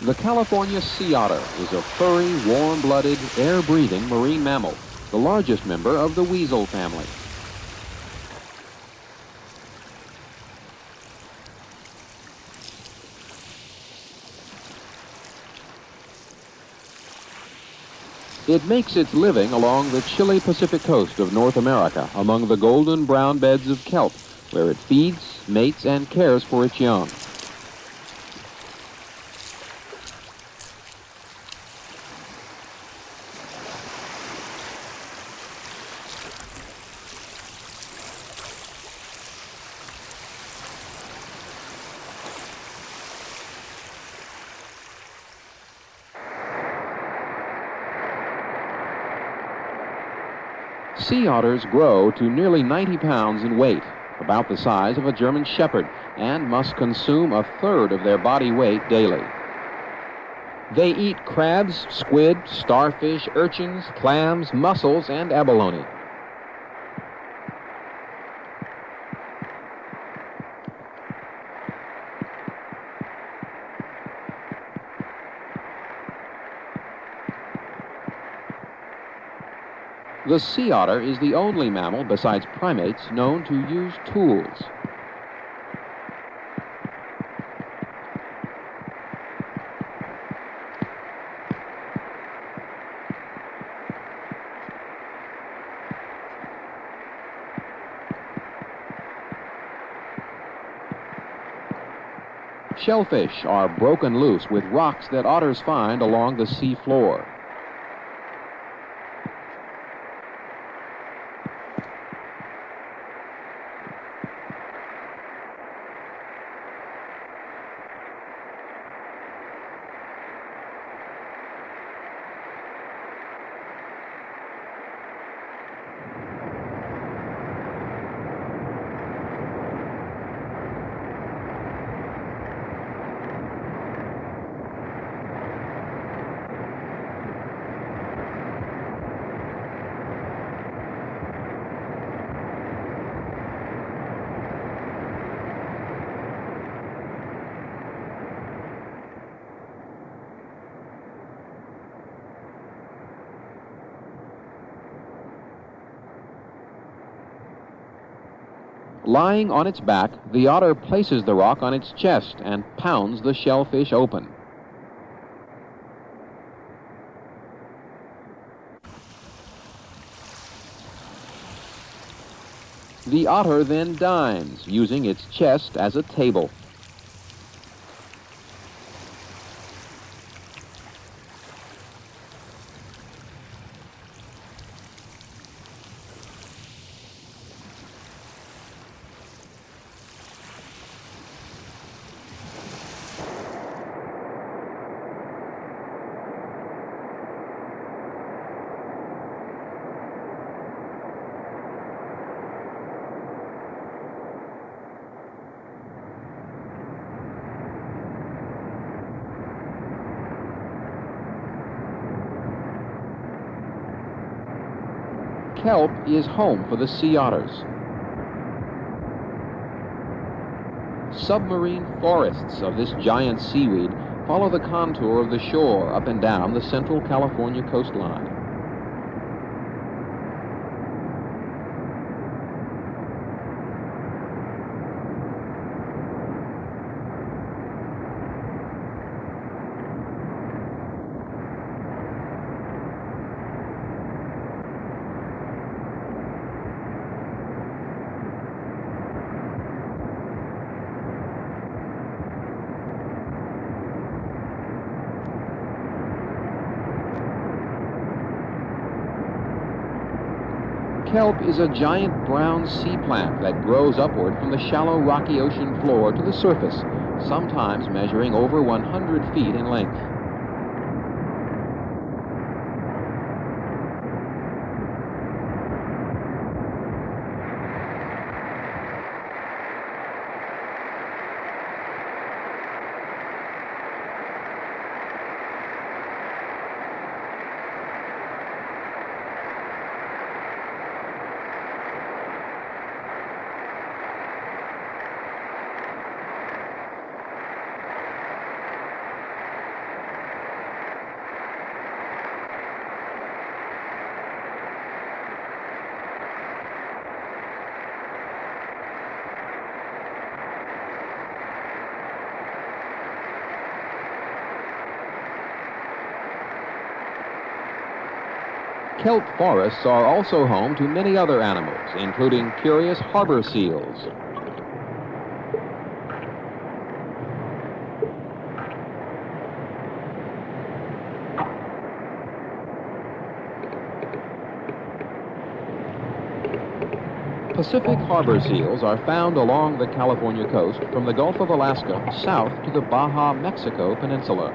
The California sea otter is a furry, warm-blooded, air-breathing marine mammal, the largest member of the weasel family. It makes its living along the chilly Pacific coast of North America, among the golden brown beds of kelp, where it feeds, mates, and cares for its young. Sea otters grow to nearly 90 pounds in weight, about the size of a German shepherd, and must consume a third of their body weight daily. They eat crabs, squid, starfish, urchins, clams, mussels, and abalone. The sea otter is the only mammal besides primates known to use tools. Shellfish are broken loose with rocks that otters find along the sea floor. Lying on its back, the otter places the rock on its chest and pounds the shellfish open. The otter then dines, using its chest as a table. Kelp is home for the sea otters. Submarine forests of this giant seaweed follow the contour of the shore up and down the central California coastline. Kelp is a giant brown sea plant that grows upward from the shallow rocky ocean floor to the surface, sometimes measuring over 100 feet in length. Kelp forests are also home to many other animals, including curious harbor seals. Pacific harbor seals are found along the California coast from the Gulf of Alaska south to the Baja, Mexico peninsula.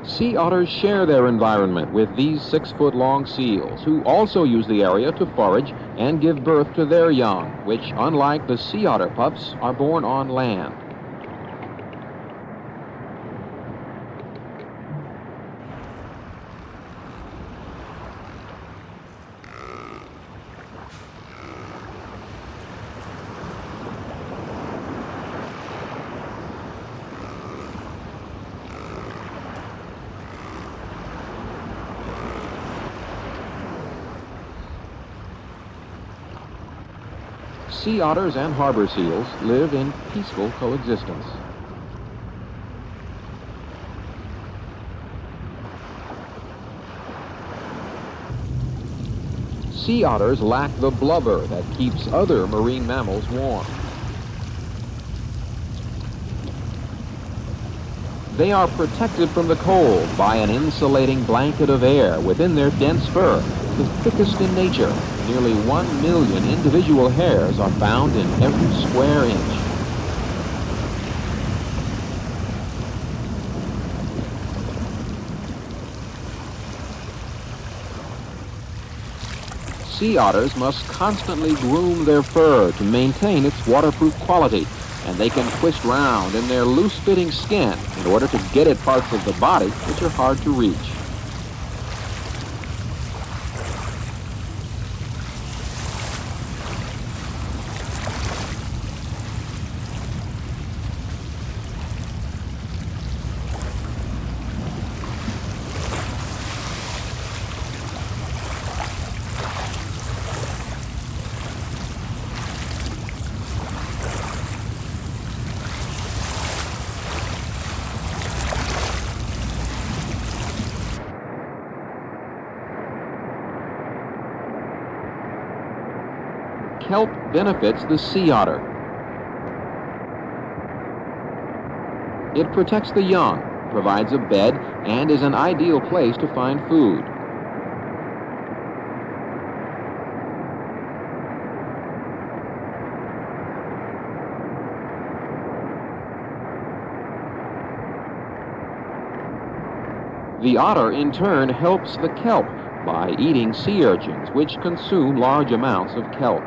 Sea otters share their environment with these 6-foot-long seals, who also use the area to forage and give birth to their young, which, unlike the sea otter pups, are born on land. Sea otters and harbor seals live in peaceful coexistence. Sea otters lack the blubber that keeps other marine mammals warm. They are protected from the cold by an insulating blanket of air within their dense fur, the thickest in nature. Nearly 1 million individual hairs are found in every square inch. Sea otters must constantly groom their fur to maintain its waterproof quality, and they can twist round in their loose-fitting skin in order to get at parts of the body which are hard to reach. Kelp benefits the sea otter. It protects the young, provides a bed, and is an ideal place to find food. The otter, in turn, helps the kelp by eating sea urchins, which consume large amounts of kelp.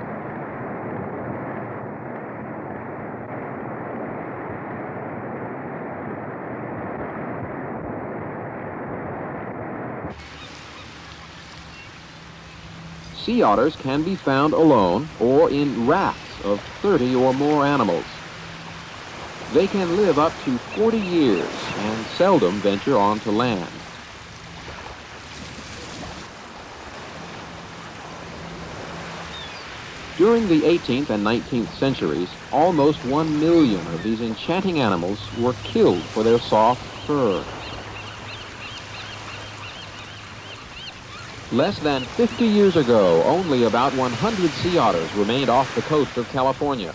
Sea otters can be found alone or in rafts of 30 or more animals. They can live up to 40 years and seldom venture onto land. During the 18th and 19th centuries, almost 1 million of these enchanting animals were killed for their soft fur. Less than 50 years ago, only about 100 sea otters remained off the coast of California.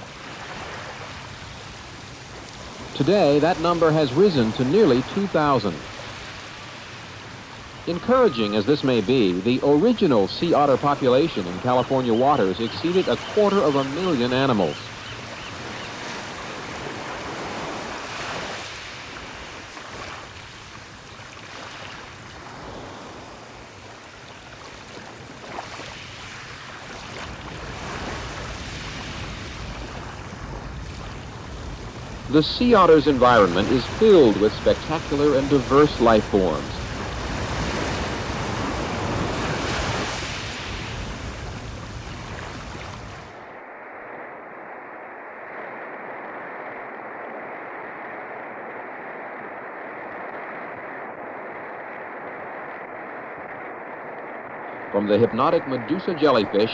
Today, that number has risen to nearly 2,000. Encouraging as this may be, the original sea otter population in California waters exceeded 250,000 animals. The sea otter's environment is filled with spectacular and diverse life forms. from the hypnotic Medusa jellyfish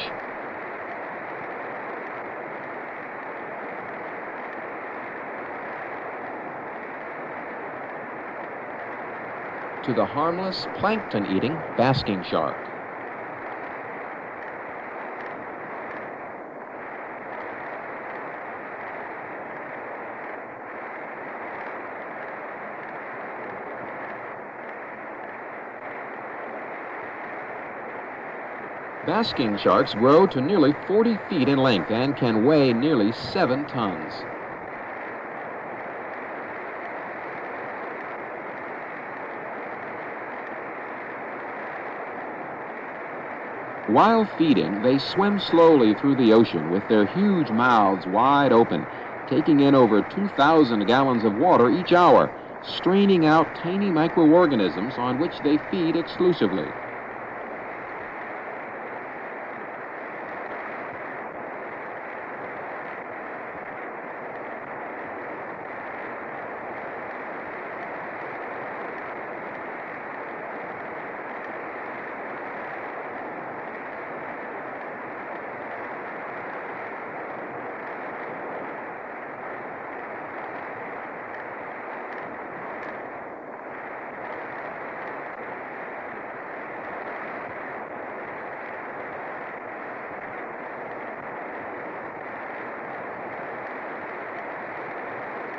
to the harmless, plankton-eating basking shark. Basking sharks grow to nearly 40 feet in length and can weigh nearly 7 tons. While feeding, they swim slowly through the ocean with their huge mouths wide open, taking in over 2,000 gallons of water each hour, straining out tiny microorganisms on which they feed exclusively.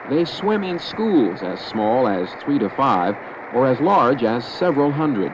They swim in schools as small as 3 to 5 or as large as several hundred.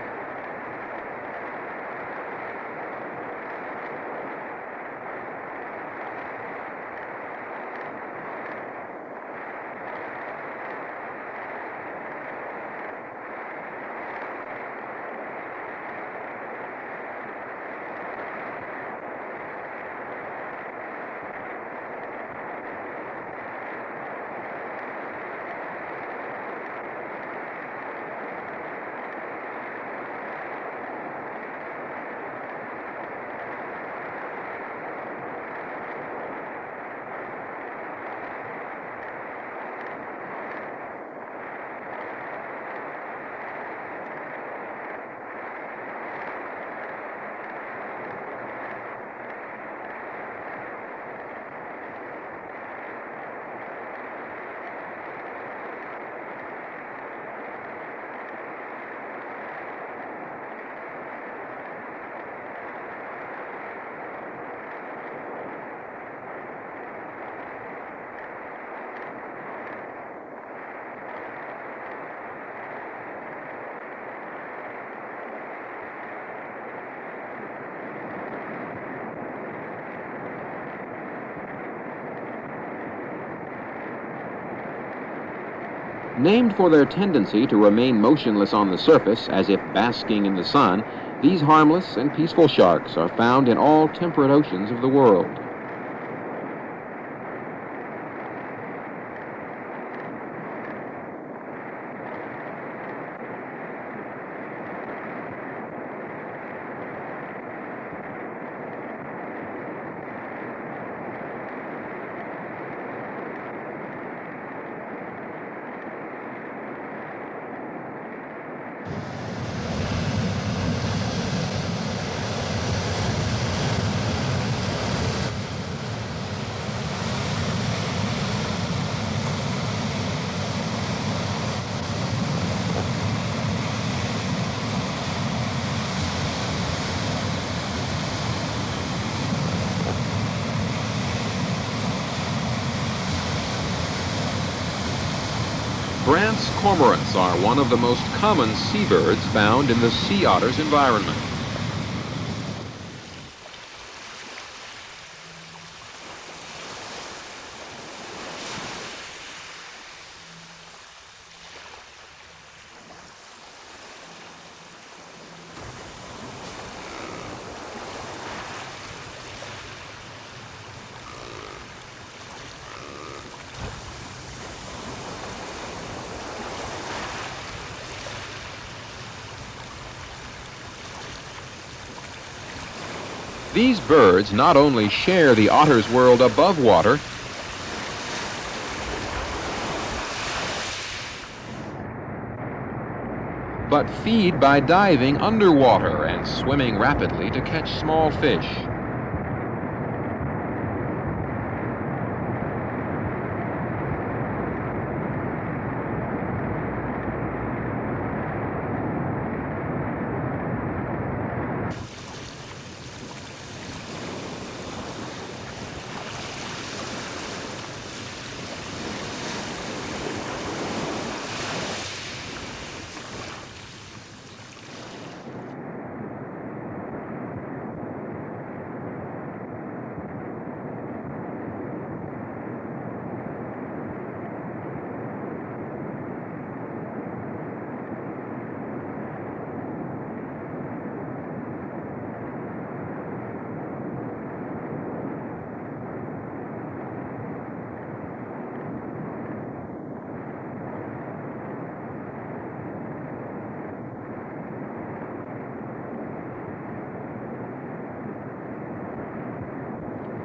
Named for their tendency to remain motionless on the surface as if basking in the sun, these harmless and peaceful sharks are found in all temperate oceans of the world. Brandt's cormorants are one of the most common seabirds found in the sea otter's environment. These birds not only share the otter's world above water, but feed by diving underwater and swimming rapidly to catch small fish.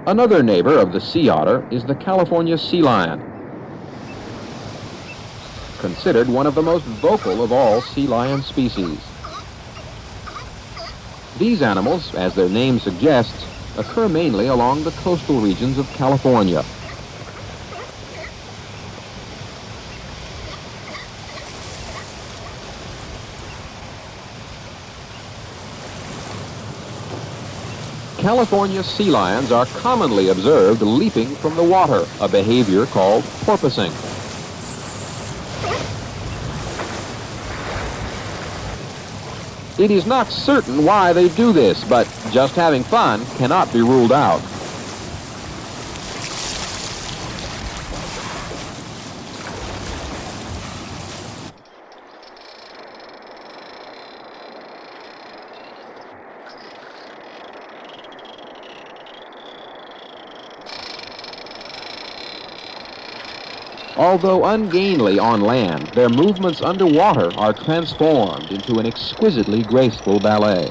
Another neighbor of the sea otter is the California sea lion, considered one of the most vocal of all sea lion species. These animals, as their name suggests, occur mainly along the coastal regions of California. California sea lions are commonly observed leaping from the water, a behavior called porpoising. It is not certain why they do this, but just having fun cannot be ruled out. Although ungainly on land, their movements underwater are transformed into an exquisitely graceful ballet.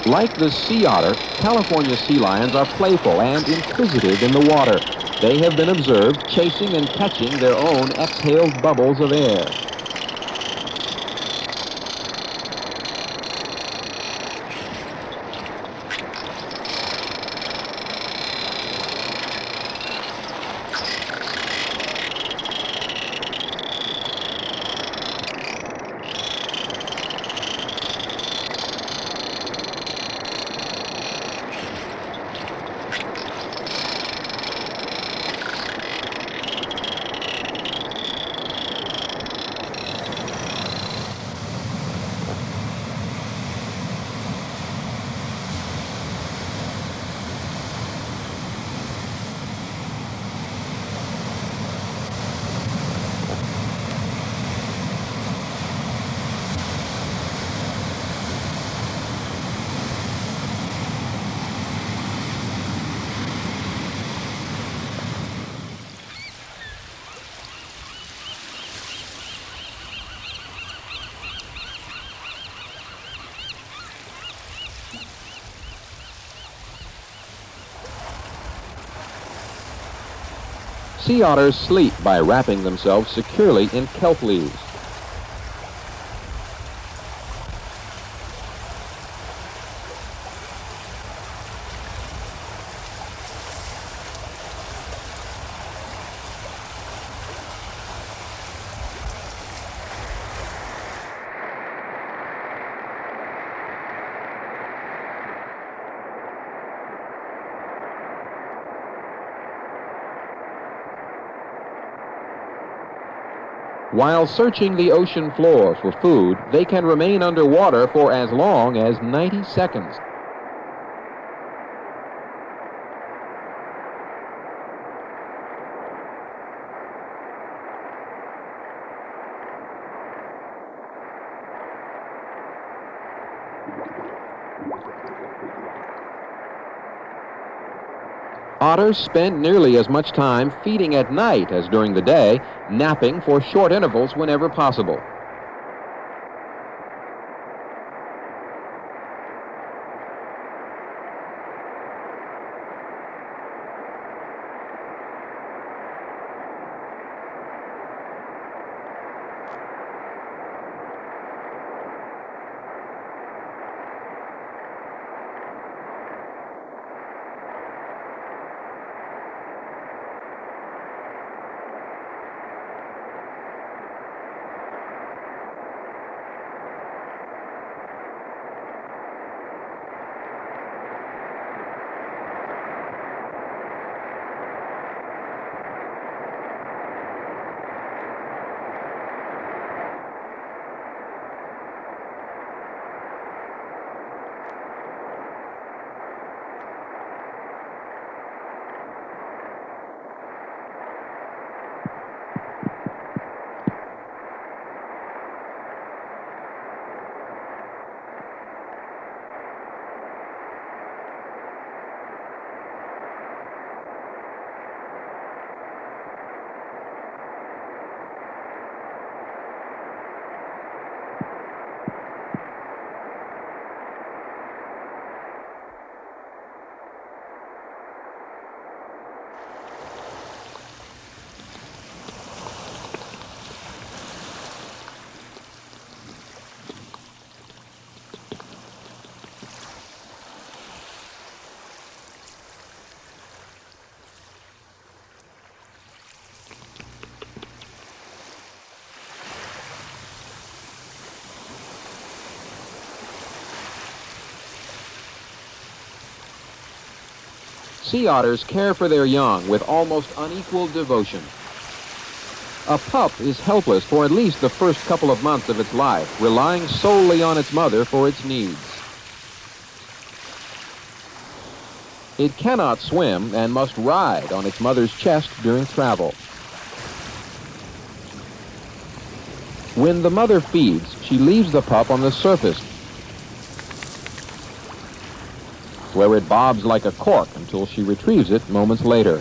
Like the sea otter, California sea lions are playful and inquisitive in the water. They have been observed chasing and catching their own exhaled bubbles of air. Sea otters sleep by wrapping themselves securely in kelp leaves. While searching the ocean floor for food, they can remain underwater for as long as 90 seconds. Otters spend nearly as much time feeding at night as during the day, napping for short intervals whenever possible. Sea otters care for their young with almost unequaled devotion. A pup is helpless for at least the first couple of months of its life, relying solely on its mother for its needs. It cannot swim and must ride on its mother's chest during travel. When the mother feeds, she leaves the pup on the surface, where it bobs like a cork until she retrieves it moments later.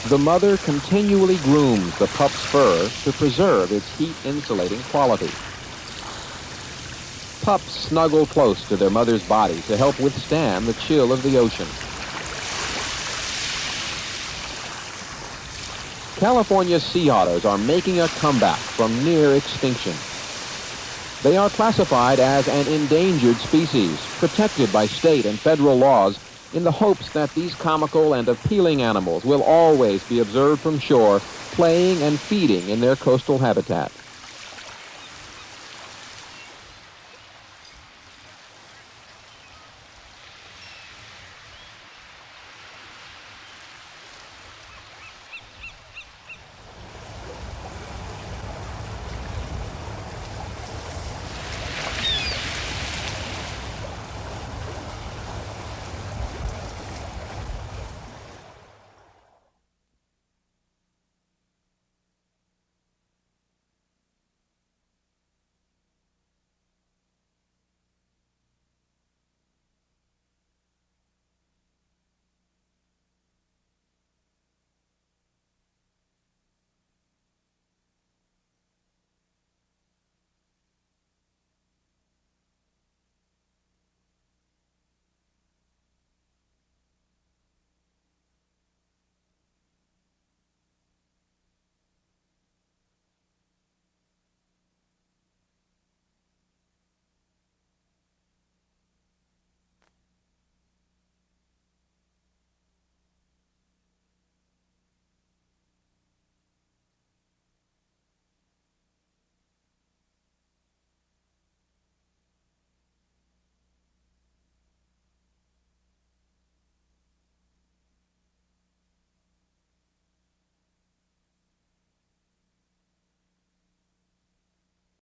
The mother continually grooms the pup's fur to preserve its heat-insulating quality. Pups snuggle close to their mother's body to help withstand the chill of the ocean. California sea otters are making a comeback from near extinction. They are classified as an endangered species, protected by state and federal laws, in the hopes that these comical and appealing animals will always be observed from shore, playing and feeding in their coastal habitat.